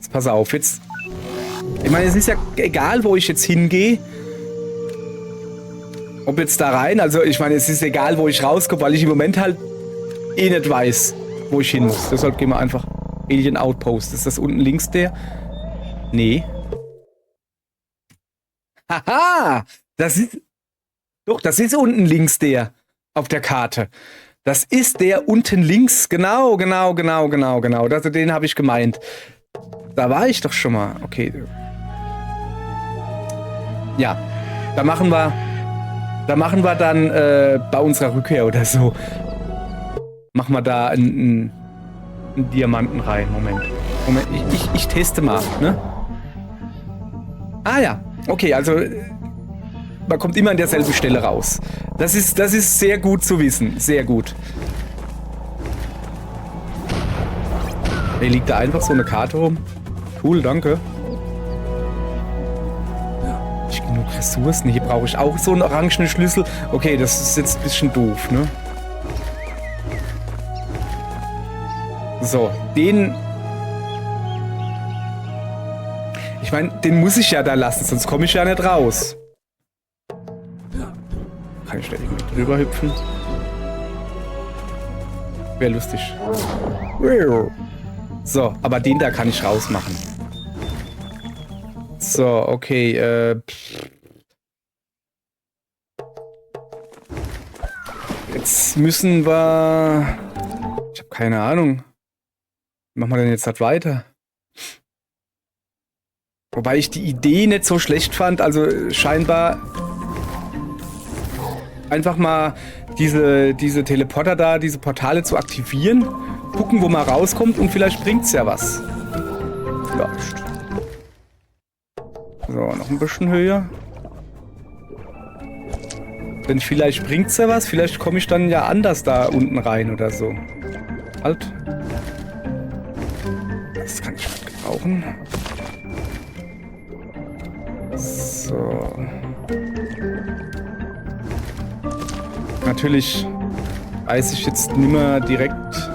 Jetzt pass auf, jetzt... Ich meine, es ist ja egal, wo ich jetzt hingehe. Ob jetzt da rein, also ich meine, es ist egal, wo ich rauskomme, weil ich im Moment halt eh nicht weiß, wo ich hin muss. Deshalb gehen wir einfach Alien Outpost. Ist das unten links der? Nee. Haha! Das ist... Doch, das ist unten links der auf der Karte. Das ist der unten links. Genau. Den habe ich gemeint. Da war ich doch schon mal. Okay. Ja, da machen wir dann bei unserer Rückkehr oder so. Machen wir da einen Diamanten rein. Moment, ich teste mal, ne? Ah ja, okay, also man kommt immer an derselben Stelle raus. Das ist sehr gut zu wissen, sehr gut. Hier liegt da einfach so eine Karte rum. Cool, danke. Nicht genug Ressourcen. Hier brauche ich auch so einen orangenen Schlüssel. Okay, das ist jetzt ein bisschen doof, ne? So, den... Ich meine, den muss ich ja da lassen, sonst komme ich ja nicht raus. Kann ich da irgendwie drüber hüpfen? Wäre lustig. So, aber den da kann ich rausmachen. So, okay, jetzt müssen wir... Ich habe keine Ahnung. Wie machen wir denn jetzt das weiter? Wobei ich die Idee nicht so schlecht fand, also scheinbar einfach mal diese Teleporter da, diese Portale zu aktivieren, gucken, wo man rauskommt und vielleicht bringt's ja was. Vielleicht. So, noch ein bisschen höher. Denn vielleicht bringt's ja was, vielleicht komme ich dann ja anders da unten rein oder so. Halt. Das kann ich gut gebrauchen. So. Natürlich weiß ich jetzt nicht mehr direkt,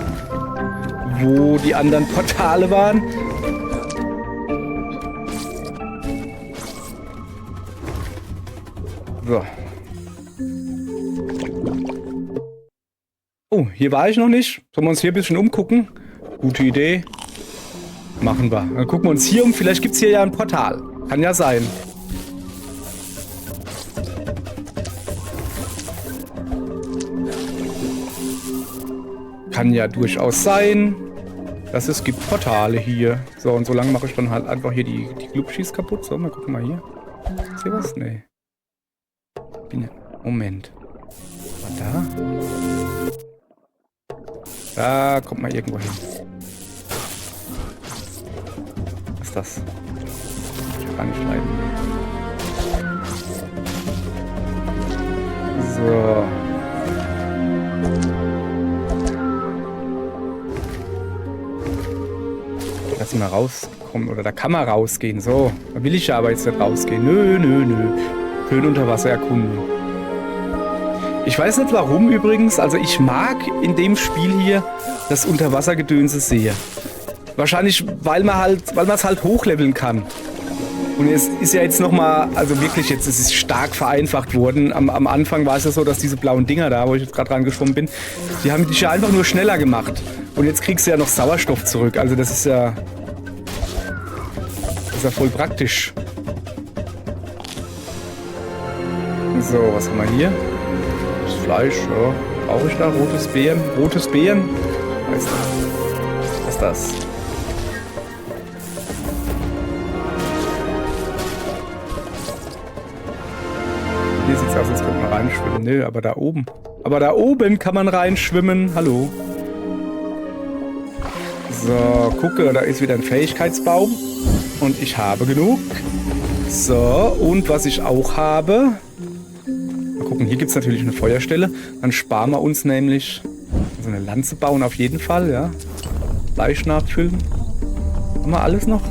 wo die anderen Portale waren. So. Oh, hier war ich noch nicht. Sollen wir uns hier ein bisschen umgucken? Gute Idee. Machen wir. Dann gucken wir uns hier um. Vielleicht gibt es hier ja ein Portal. Kann ja sein. Kann ja durchaus sein, dass es gibt Portale hier. So, und so lange mache ich dann halt einfach hier die Glubschis kaputt. So, mal gucken mal hier. Ist hier was? Nee. Moment. War da? Da kommt man irgendwo hin. Was ist das? Ich kann nicht leiden. So. Lass mal rauskommen. Oder da kann man rausgehen. So. Da will ich ja aber jetzt nicht rausgehen. Nö. Schön unter Wasser erkunden. Ich weiß nicht warum übrigens. Also ich mag in dem Spiel hier das Unterwassergedönse sehr. Wahrscheinlich, weil man es halt hochleveln kann. Und es ist ja jetzt nochmal, also wirklich jetzt, es ist stark vereinfacht worden. Am Anfang war es ja so, dass diese blauen Dinger da, wo ich jetzt gerade dran geschwommen bin, die haben dich ja einfach nur schneller gemacht. Und jetzt kriegst du ja noch Sauerstoff zurück. Also das ist ja voll praktisch. So, was haben wir hier? Das Fleisch, ja. Brauche ich da? Rotes Beeren? Rotes Beeren? Was ist das? Hier sieht es aus, als könnte man reinschwimmen. Nö, aber da oben. Aber da oben kann man reinschwimmen. Hallo. So, gucke, da ist wieder ein Fähigkeitsbaum. Und ich habe genug. So, und was ich auch habe... Mal gucken, hier gibt es natürlich eine Feuerstelle. Dann sparen wir uns nämlich... So eine Lanze bauen auf jeden Fall, ja. Fleisch nachfüllen. Haben wir alles noch?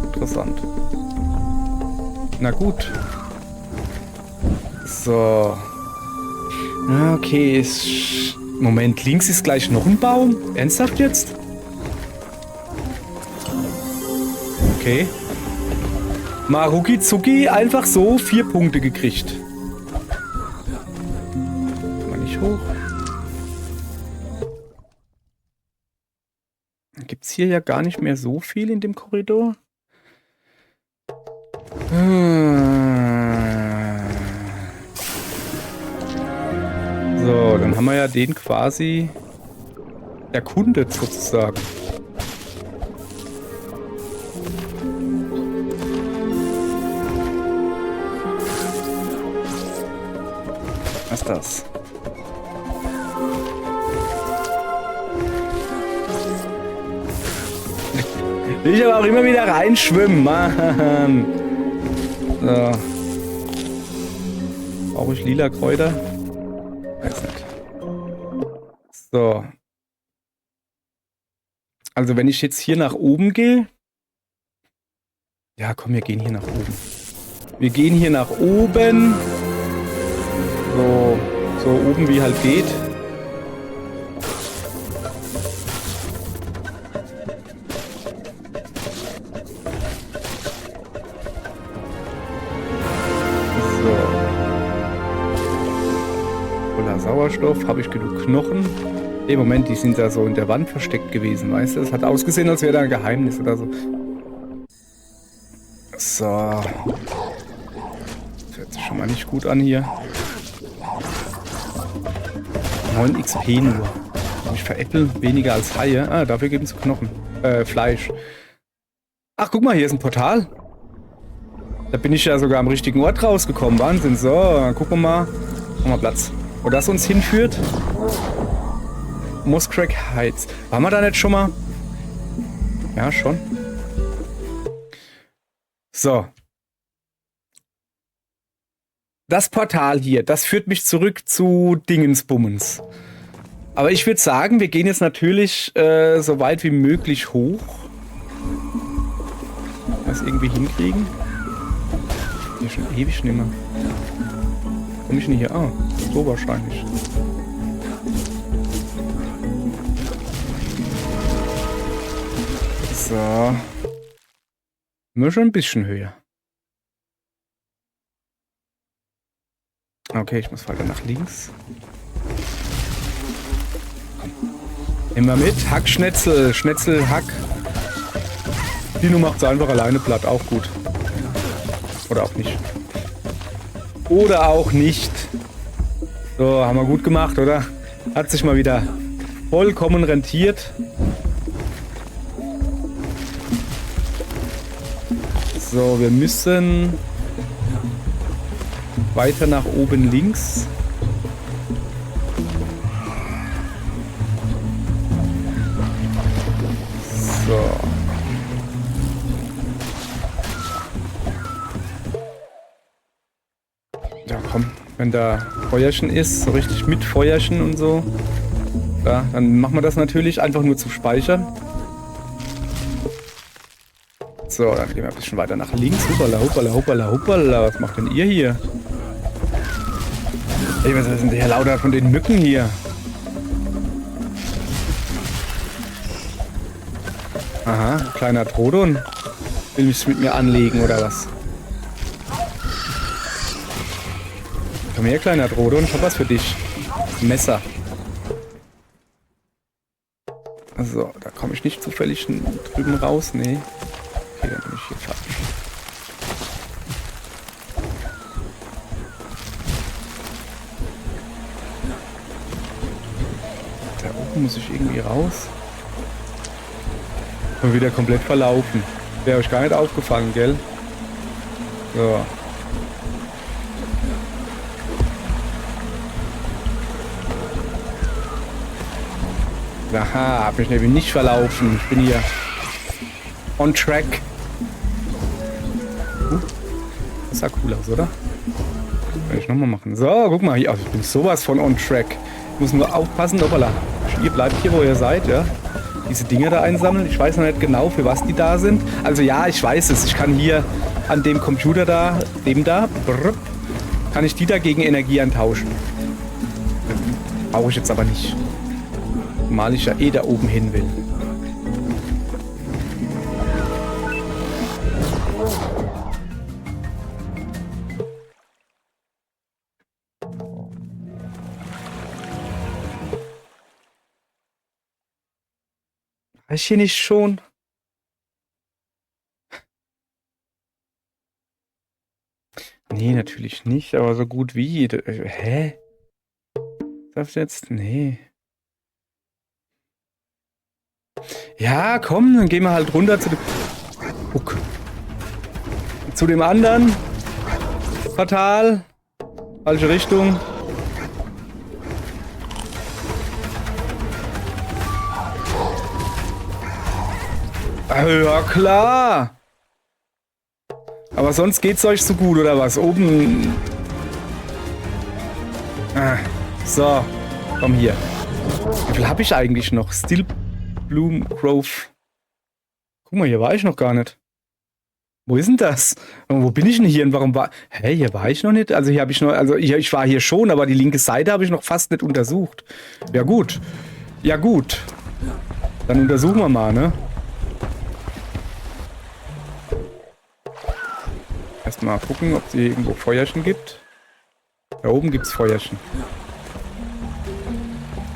Interessant. Na gut. So. Okay, Moment, links ist gleich noch ein Baum. Ernsthaft jetzt? Okay. Mal rucki zucki einfach so 4 Punkte gekriegt. Mal nicht hoch. Gibt es hier ja gar nicht mehr so viel in dem Korridor. So, dann haben wir ja den quasi erkundet sozusagen. Was ist das? Will ich aber auch immer wieder reinschwimmen, Mann. So. Brauche ich lila Kräuter? Weiß nicht. So. Also wenn ich jetzt hier nach oben gehe. Ja, komm, wir gehen hier nach oben. Wir gehen hier nach oben. So oben wie halt geht. Sauerstoff, habe ich genug Knochen? Im Moment, die sind da so in der Wand versteckt gewesen, weißt du? Es hat ausgesehen, als wäre da ein Geheimnis oder so. So. Das hört sich schon mal nicht gut an hier. 9 XP nur. Kann ich veräppeln? Weniger als Haie. Ah, dafür geben sie Knochen. Fleisch. Ach, guck mal, hier ist ein Portal. Da bin ich ja sogar am richtigen Ort rausgekommen. Wahnsinn. So, dann gucken wir mal. Machen wir Platz. Wo das uns hinführt? Muscrack Heights. Waren wir da nicht schon mal? Ja, schon. So. Das Portal hier, das führt mich zurück zu Dingensbummens. Aber ich würde sagen, wir gehen jetzt natürlich so weit wie möglich hoch. Das irgendwie hinkriegen. Hier schon ewig nicht mehr. Komme ich denn hier? Ah, so wahrscheinlich. So. Nur schon ein bisschen höher. Okay, ich muss weiter nach links. Komm. Immer mit. Hackschnetzel. Schnetzel, Hack. Dino macht es einfach alleine platt. Auch gut. Oder auch nicht. Oder auch nicht. So, haben wir gut gemacht, oder? Hat sich mal wieder vollkommen rentiert. So, wir müssen weiter nach oben links. So. Ja, komm, wenn da Feuerchen ist, so richtig mit Feuerchen und so, ja, dann machen wir das natürlich einfach nur zum Speichern. So, dann gehen wir ein bisschen weiter nach links. Hoppala, hoppala, hoppala, hoppala. Was macht denn ihr hier? Ey, was ist denn der lauter von den Mücken hier? Aha, kleiner Trodon. Will mich mit mir anlegen, oder was? Komm her, kleiner Trodon, ich hab was für dich. Messer. Also, da komme ich nicht zufällig drüben raus, nee. Okay, dann bin ich hier falsch. Da oben muss ich irgendwie raus. Und wieder komplett verlaufen. Wäre euch gar nicht aufgefallen, gell? So. Aha, hab mich nämlich nicht verlaufen. Ich bin hier on track. Das sah cool aus, oder? Kann ich nochmal machen. So, guck mal hier. Also ich bin sowas von on track. Ich muss nur aufpassen. Hoppala. Ihr bleibt hier, wo ihr seid, ja. Diese Dinge da einsammeln. Ich weiß noch nicht genau, für was die da sind. Also ja, ich weiß es. Ich kann hier an dem Computer da, dem da, kann ich die da gegen Energie eintauschen. Brauche ich jetzt aber nicht. Zumal ich ja eh da oben hin will. ich hier nicht schon? Nee, natürlich nicht, aber so gut wie. Hä? Darf jetzt? Nee. Ja, komm, dann gehen wir halt runter zu dem... Guck. Zu dem anderen. Fatal. Falsche Richtung. Ja, klar. Aber sonst geht's euch so gut, oder was? Oben... Ah, so. Komm hier. Wie viel habe ich eigentlich noch? Still Bloom Grove. Guck mal, hier war ich noch gar nicht. Wo ist denn das? Und wo bin ich denn hier und warum war... Hä, hier war ich noch nicht? Also hier habe ich noch... Also ich war hier schon, aber die linke Seite habe ich noch fast nicht untersucht. Ja gut. Ja gut. Dann untersuchen wir mal, ne? Erstmal gucken, ob es hier irgendwo Feuerchen gibt. Da oben gibt es Feuerchen.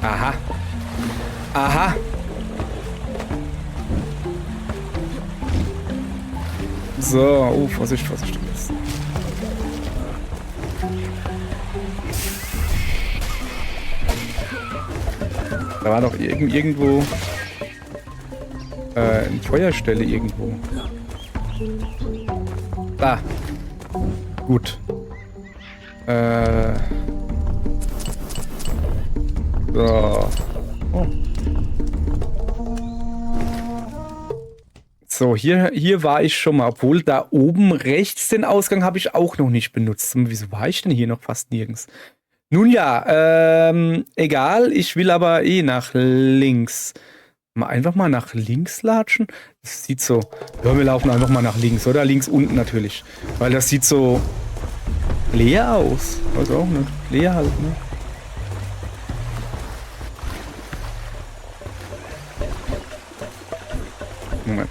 Aha. Aha. So, Vorsicht, Vorsicht. Da war doch irgendwo eine Feuerstelle irgendwo. Da. Gut. So. Oh. So, hier war ich schon mal. Obwohl, da oben rechts den Ausgang habe ich auch noch nicht benutzt. Wieso war ich denn hier noch fast nirgends? Nun ja, egal. Ich will aber nach links. Einfach mal nach links latschen. Das sieht so... Ja, wir laufen einfach mal nach links, oder? Links unten natürlich. Weil das sieht so leer aus. Weiß auch nicht. Leer halt, ne? Moment.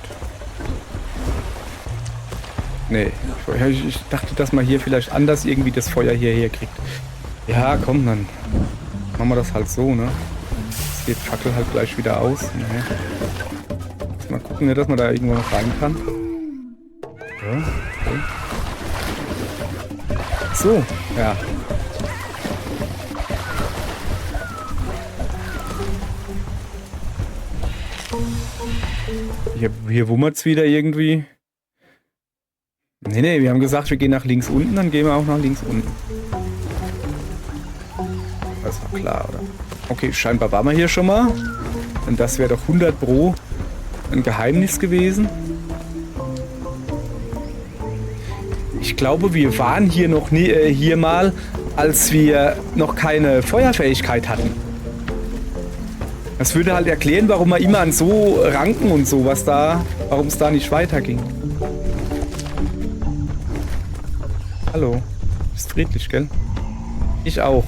Nee. Ich dachte, dass man hier vielleicht anders irgendwie das Feuer hierher kriegt. Ja, komm, dann machen wir das halt so, ne? Jetzt geht Fackel halt gleich wieder aus. Nee. Mal gucken, dass man da irgendwo noch rein kann. Ja, okay. So, ja. Hier wummert es wieder irgendwie. Nee, wir haben gesagt, wir gehen nach links unten, dann gehen wir auch nach links unten. Das war klar, oder? Okay, scheinbar waren wir hier schon mal. Und das wäre doch 100 Pro ein Geheimnis gewesen. Ich glaube, wir waren hier noch nie, hier mal, als wir noch keine Feuerfähigkeit hatten. Das würde halt erklären, warum man immer an so Ranken und sowas da, warum es da nicht weiterging. Hallo. Ist friedlich, gell? Ich auch.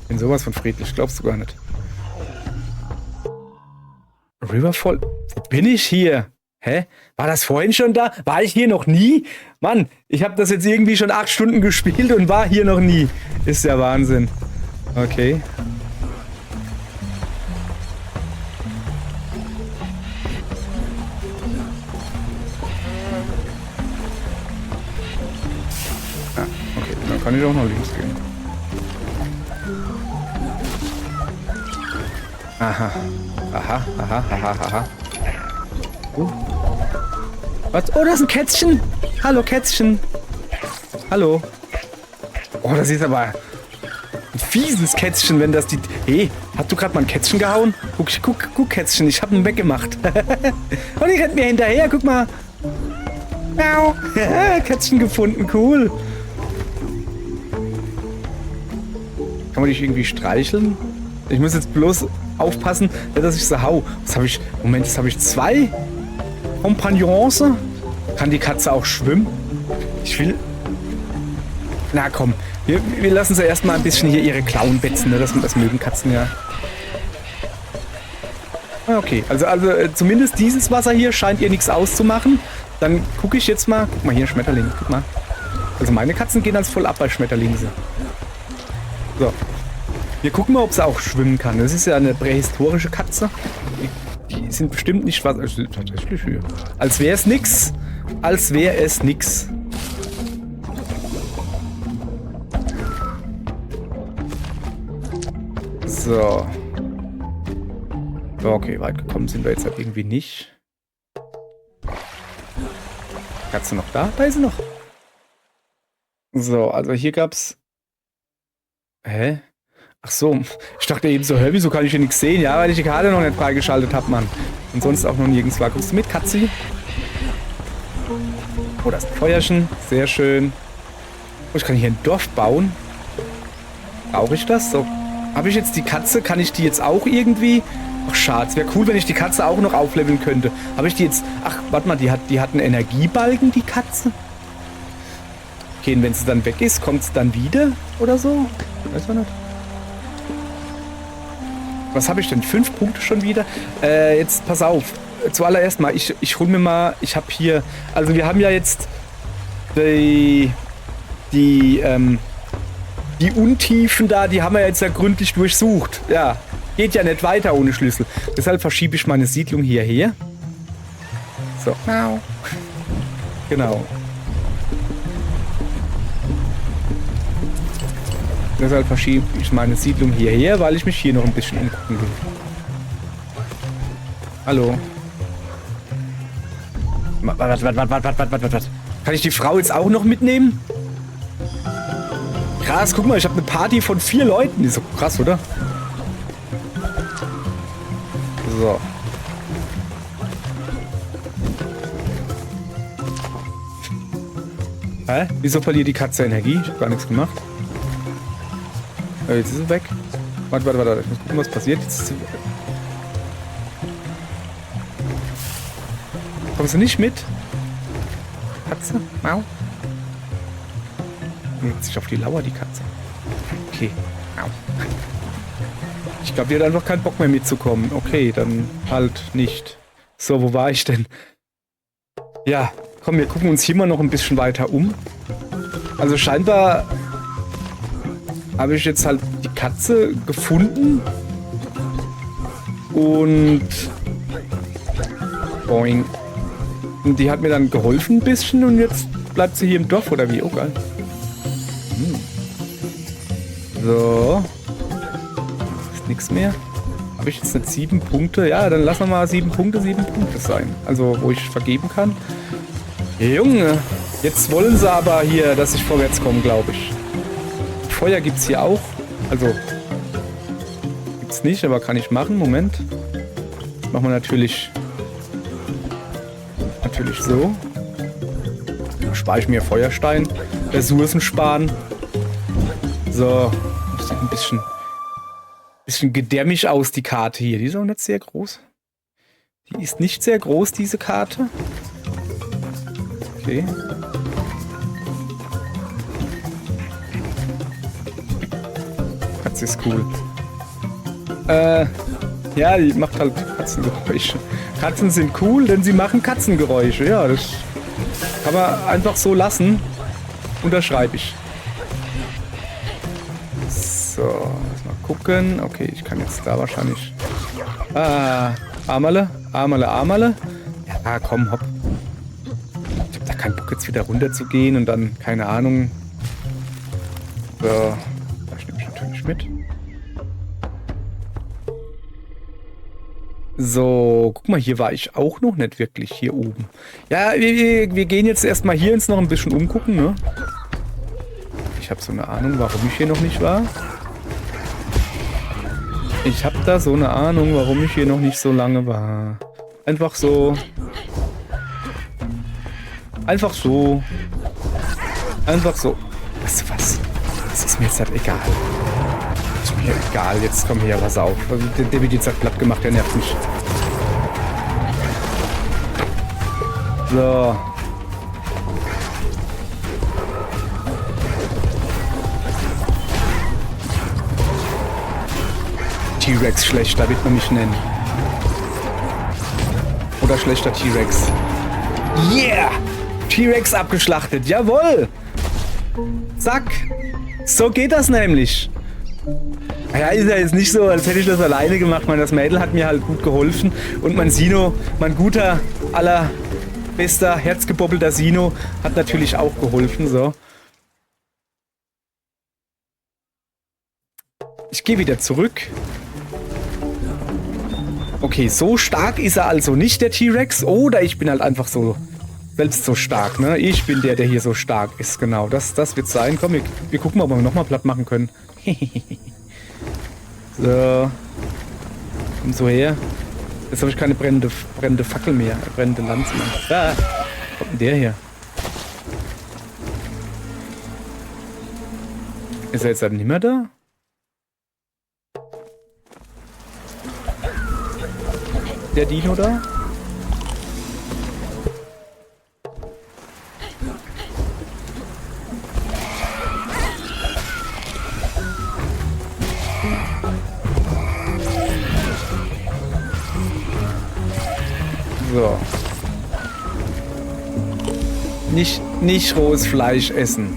Bin sowas von friedlich, glaubst du gar nicht. Riverfall. Wo bin ich hier? Hä? War das vorhin schon da? War ich hier noch nie? Mann, ich habe das jetzt irgendwie schon 8 Stunden gespielt und war hier noch nie. Ist ja Wahnsinn. Okay. Ah, okay, dann kann ich auch noch links gehen. Aha. Aha, aha, aha, aha. Was? Oh, das ist ein Kätzchen. Hallo, Kätzchen. Hallo. Oh, das ist aber ein fieses Kätzchen, wenn das die... Hey, hast du gerade mal ein Kätzchen gehauen? Guck, Kätzchen, ich habe ihn weggemacht. Und die rennt mir hinterher, guck mal. Miau. Kätzchen gefunden, cool. Kann man dich irgendwie streicheln? Ich muss jetzt bloß aufpassen, dass ich so hau. Was habe ich? Moment, jetzt habe ich 2 Kompagnons. Kann die Katze auch schwimmen? Ich will... Na komm, wir lassen sie erstmal ein bisschen hier ihre Klauen betzen, ne? Das mögen Katzen ja. Okay, also zumindest dieses Wasser hier scheint ihr nichts auszumachen. Dann gucke ich jetzt mal... Guck mal hier, Schmetterling, guck mal. Also meine Katzen gehen als voll ab bei Schmetterlingen. So. Wir gucken mal, ob sie auch schwimmen kann. Das ist ja eine prähistorische Katze. Die sind bestimmt nicht was. Also tatsächlich hier. Als wäre es nix. Als wäre es nix. So. Okay, weit gekommen sind wir jetzt halt irgendwie nicht. Katze noch da? Da ist sie noch. So, also hier gab's. Hä? Ach so, ich dachte eben so, hä, wieso kann ich hier nichts sehen? Ja, weil ich die Karte noch nicht freigeschaltet habe, Mann. Und sonst auch noch nirgends war. Kommst du mit, Katzi? Oh, da ist ein Feuerchen. Sehr schön. Oh, ich kann hier ein Dorf bauen. Brauche ich das? So. Habe ich jetzt die Katze? Kann ich die jetzt auch irgendwie... Ach, schade. Es wäre cool, wenn ich die Katze auch noch aufleveln könnte. Habe ich die jetzt... Ach, warte mal, die hat einen Energiebalken, die Katze? Okay, und wenn sie dann weg ist, kommt es dann wieder? Oder so? Weiß man nicht. Was habe ich denn? 5 Punkte schon wieder? Jetzt pass auf. Zuallererst mal, ich hole mir mal... Ich habe hier... Also wir haben ja jetzt... Die Untiefen da, die haben wir jetzt ja gründlich durchsucht. Ja, geht ja nicht weiter ohne Schlüssel. Deshalb verschiebe ich meine Siedlung hierher. So. Genau. Deshalb verschiebe ich meine Siedlung hierher, weil ich mich hier noch ein bisschen umgucken will. Hallo. Was? Kann ich die Frau jetzt auch noch mitnehmen? Krass, guck mal, ich habe eine Party von 4 Leuten. Die ist so krass, oder? So. Hä? Wieso verliert die Katze Energie? Ich habe gar nichts gemacht. Jetzt ist sie weg. Warte. Ich muss gucken, was passiert. Jetzt ist sie... Kommst du nicht mit? Katze? Mau. Legt sich auf die Lauer, die Katze. Okay. Au. Ich glaube, die hat einfach keinen Bock mehr mitzukommen. Okay, dann halt nicht. So, wo war ich denn? Ja, komm, wir gucken uns hier mal noch ein bisschen weiter um. Also scheinbar habe ich jetzt halt die Katze gefunden. Und... Boing. Und die hat mir dann geholfen ein bisschen und jetzt bleibt sie hier im Dorf, oder wie? Oh, geil. So. Ist nichts mehr. Habe ich jetzt nicht 7 Punkte? Ja, dann lassen wir mal 7 Punkte sein. Also, wo ich vergeben kann. Junge, jetzt wollen sie aber hier, dass ich vorwärts komme, glaube ich. Feuer gibt es hier auch. Also, gibt es nicht, aber kann ich machen. Moment. Das machen wir natürlich so. Da spare ich mir Feuerstein. Ressourcen sparen. So. Das sieht ein bisschen gedämmig aus, die Karte hier. Die ist auch nicht sehr groß. Die ist nicht sehr groß, diese Karte. Okay. Katze ist cool. Ja, die macht halt Katzengeräusche. Katzen sind cool, denn sie machen Katzengeräusche. Ja, das kann man einfach so lassen. Unterschreibe ich. So, mal gucken. Okay, ich kann jetzt da wahrscheinlich... Amale. Ja, komm, hopp. Ich hab da keinen Bock, jetzt wieder runter zu gehen und dann, keine Ahnung. So, das nehme ich natürlich mit. So, guck mal, hier war ich auch noch nicht wirklich, hier oben. Ja, wir gehen jetzt erstmal hier uns noch ein bisschen umgucken, ne? Ich habe so eine Ahnung, warum ich hier noch nicht war. Ich habe da so eine Ahnung, warum ich hier noch nicht so lange war. Einfach so. Einfach so. Einfach so. Weißt du was? Das ist mir jetzt halt egal. Ist mir egal, jetzt komm her, pass auf. Also, der wird jetzt halt platt gemacht, der nervt mich. So. T-Rex schlechter wird man mich nennen. Oder schlechter T-Rex. Yeah! T-Rex abgeschlachtet, jawohl! Zack! So geht das nämlich. Ja, ist ja jetzt nicht so, als hätte ich das alleine gemacht. Das Mädel hat mir halt gut geholfen. Und mein Sino, mein guter, allerbester, herzgebobbelter Sino, hat natürlich auch geholfen. So. Ich gehe wieder zurück. Okay, so stark ist er also nicht, der T-Rex. Oder ich bin halt einfach so, selbst so stark, ne? Ich bin der hier so stark ist, genau. Das wird sein. Komm, wir gucken mal, ob wir nochmal platt machen können. So. Komm so her. Jetzt habe ich keine brennende Fackel mehr. Brennende Lanze mehr. Ah, kommt denn der hier? Ist er jetzt halt nicht mehr da? Der Dino da? So. Nicht rohes Fleisch essen.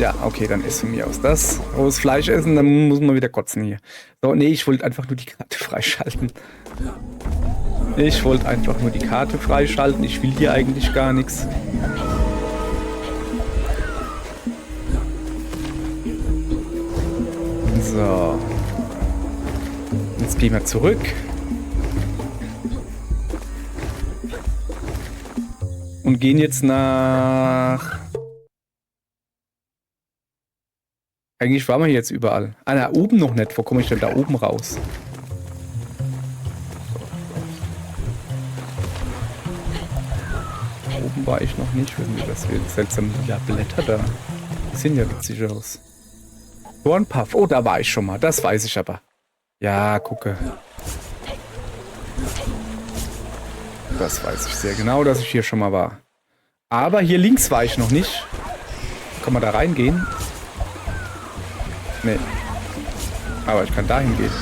Ja, okay, dann ist von mir aus das. Rohes Fleisch essen, dann muss man wieder kotzen hier. So, nee, ich wollte einfach nur die Karte freischalten. Ich wollte einfach nur die Karte freischalten. Ich will hier eigentlich gar nichts. So. Jetzt gehen wir zurück. Und gehen jetzt nach... Eigentlich waren wir jetzt überall. Ah, da oben noch nicht. Wo komme ich denn da oben raus? Oben war ich noch nicht. Das wird seltsam lila Blätter da. Die sehen ja witzig aus. Thornpuff. Oh, da war ich schon mal. Das weiß ich aber. Ja, gucke. Das weiß ich sehr genau, dass ich hier schon mal war. Aber hier links war ich noch nicht. Kann man da reingehen? Nee. Aber ich kann dahin gehen.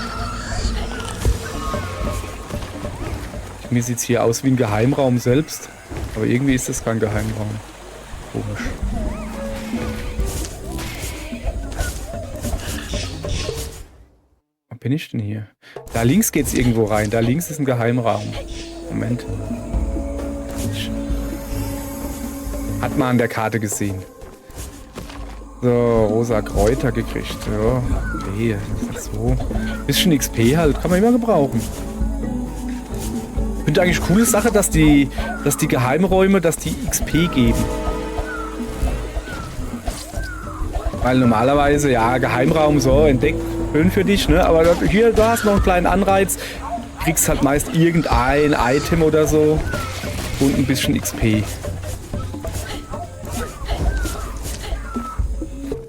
Mir sieht es hier aus wie ein Geheimraum selbst. Aber irgendwie ist das kein Geheimraum. Komisch. Wo bin ich denn hier? Da links geht es irgendwo rein. Da links ist ein Geheimraum. Moment. Hat man an der Karte gesehen. So, rosa Kräuter gekriegt. Ja, okay, das ist so. Bisschen XP halt, kann man immer gebrauchen. Ich finde eigentlich eine coole Sache, dass die Geheimräume, dass die XP geben. Weil normalerweise, ja, Geheimraum so, entdeckt, schön für dich, ne? Aber hier, du hast noch einen kleinen Anreiz. Kriegst halt meist irgendein Item oder so und ein bisschen XP.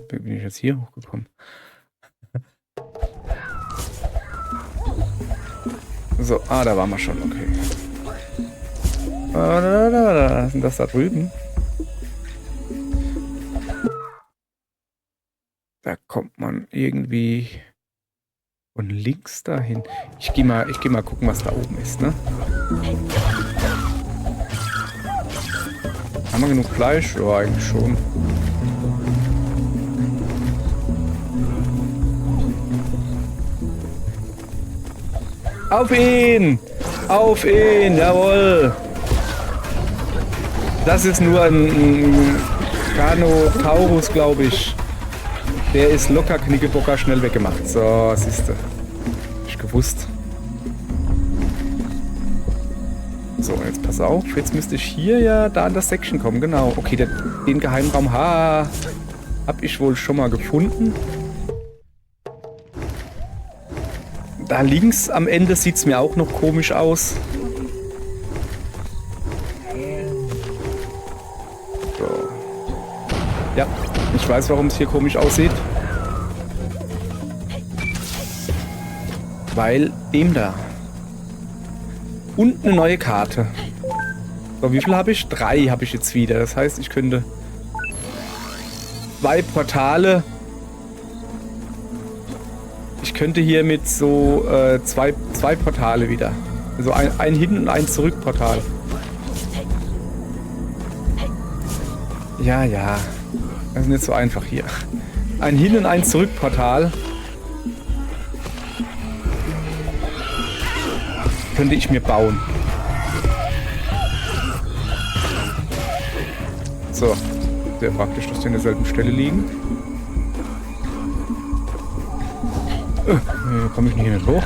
Wie bin ich jetzt hier hochgekommen? So, da waren wir schon, okay. Was ist denn das da drüben? Da kommt man irgendwie von links dahin. Ich geh mal gucken, was da oben ist, ne? Haben wir genug Fleisch? Ja, eigentlich schon. Auf ihn! Auf ihn! Jawohl! Das ist nur ein Carnotaurus, glaube ich. Der ist locker knickebocker schnell weggemacht. So, siehste. Hab ich gewusst. So, jetzt pass auf. Jetzt müsste ich hier ja da in das Section kommen. Genau. Okay, den Geheimraum hab ich wohl schon mal gefunden. Da links am Ende sieht es mir auch noch komisch aus. So. Ja, ich weiß, warum es hier komisch aussieht. Weil dem da. Und eine neue Karte. So, wie viel habe ich? 3 habe ich jetzt wieder. Das heißt, ich könnte 2 Portale. Ich könnte hier mit so zwei Portale wieder. Also ein Hin- und ein Zurück-Portal. Ja, ja. Das ist nicht so einfach hier. Ein Hin- und ein Zurück-Portal. könnte ich mir bauen. So. Sehr praktisch, dass die an derselben Stelle liegen. Komme ich hier nicht hoch?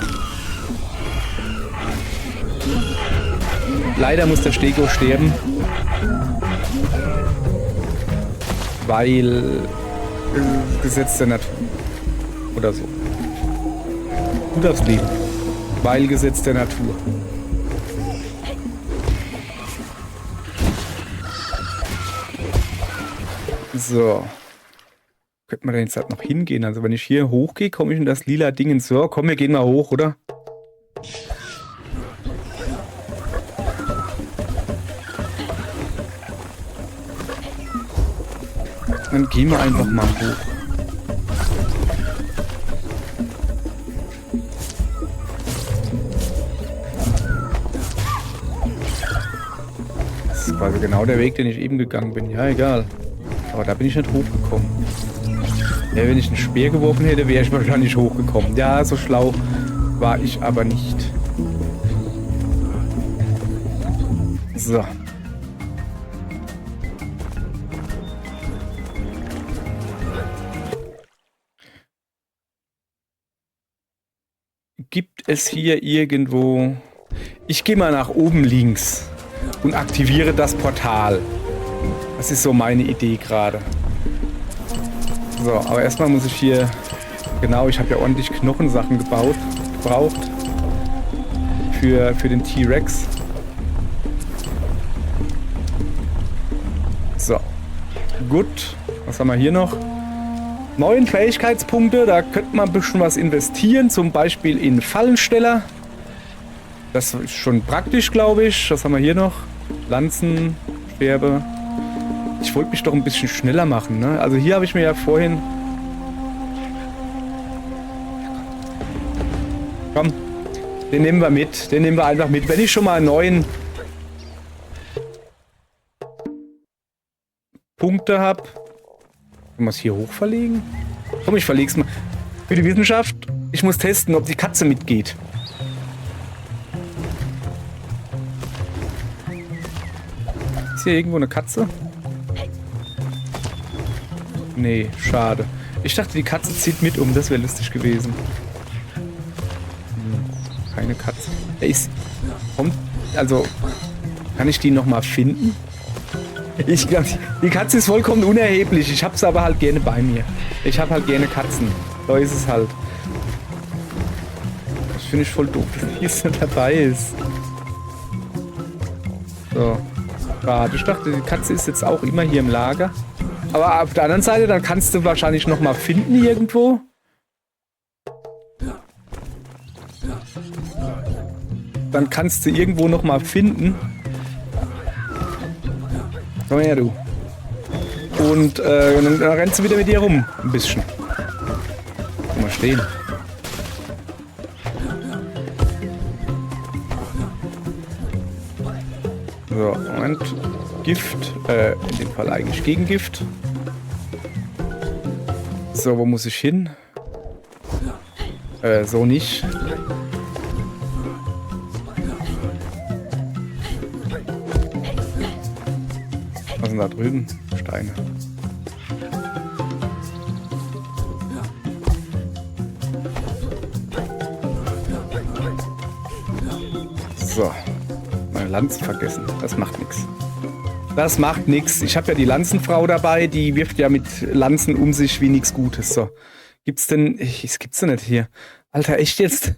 Leider muss der Stego sterben. Weil Gesetz der Natur. Oder so. Du darfst leben. Weil Gesetz der Natur. So. Könnte man da jetzt halt noch hingehen? Also wenn ich hier hochgehe, komme ich in das lila Ding ins... So, komm, wir gehen mal hoch, oder? Dann gehen wir einfach mal hoch. Das ist quasi genau der Weg, den ich eben gegangen bin. Ja, egal. Aber da bin ich nicht hochgekommen. Ja, wenn ich einen Speer geworfen hätte, wäre ich wahrscheinlich hochgekommen. Ja, so schlau war ich aber nicht. So. Gibt es hier irgendwo... Ich gehe mal nach oben links und aktiviere das Portal. Das ist so meine Idee gerade. So, aber erstmal muss ich hier... Genau, ich habe ja ordentlich Knochensachen gebraucht. Für den T-Rex. So. Gut. Was haben wir hier noch? 9 Fähigkeitspunkte. Da könnte man ein bisschen was investieren. Zum Beispiel in Fallensteller. Das ist schon praktisch, glaube ich. Was haben wir hier noch? Lanzen, Scherbe. Ich wollte mich doch ein bisschen schneller machen, ne? Also hier habe ich mir ja vorhin... Komm, den nehmen wir mit. Den nehmen wir einfach mit. Wenn ich schon mal 9 Punkte habe... Können wir es hier hoch verlegen? Komm, ich verlege es mal. Für die Wissenschaft, ich muss testen, ob die Katze mitgeht. Ist hier irgendwo eine Katze? Nee, schade. Ich dachte, die Katze zieht mit um. Das wäre lustig gewesen. Keine Katze. Kommt, also, kann ich die nochmal finden? Ich glaube, die Katze ist vollkommen unerheblich. Ich habe sie aber halt gerne bei mir. Ich habe halt gerne Katzen. So ist es halt. Das finde ich voll doof, dass die jetzt nicht dabei ist. So. Schade. Ich dachte, die Katze ist jetzt auch immer hier im Lager. Aber auf der anderen Seite, dann kannst du wahrscheinlich noch mal finden irgendwo. Dann kannst du irgendwo noch mal finden. Komm her, du. Und dann rennst du wieder mit dir rum. Ein bisschen. Mal stehen. So, Moment. Gift. In dem Fall eigentlich Gegengift. So, wo muss ich hin? So nicht. Was sind da drüben? Steine. So. Meine Lanzen vergessen. Das macht nichts. Das macht nichts. Ich habe ja die Lanzenfrau dabei, die wirft ja mit Lanzen um sich wie nichts Gutes. So. Gibt's denn... Es gibt's denn nicht hier. Alter, echt jetzt?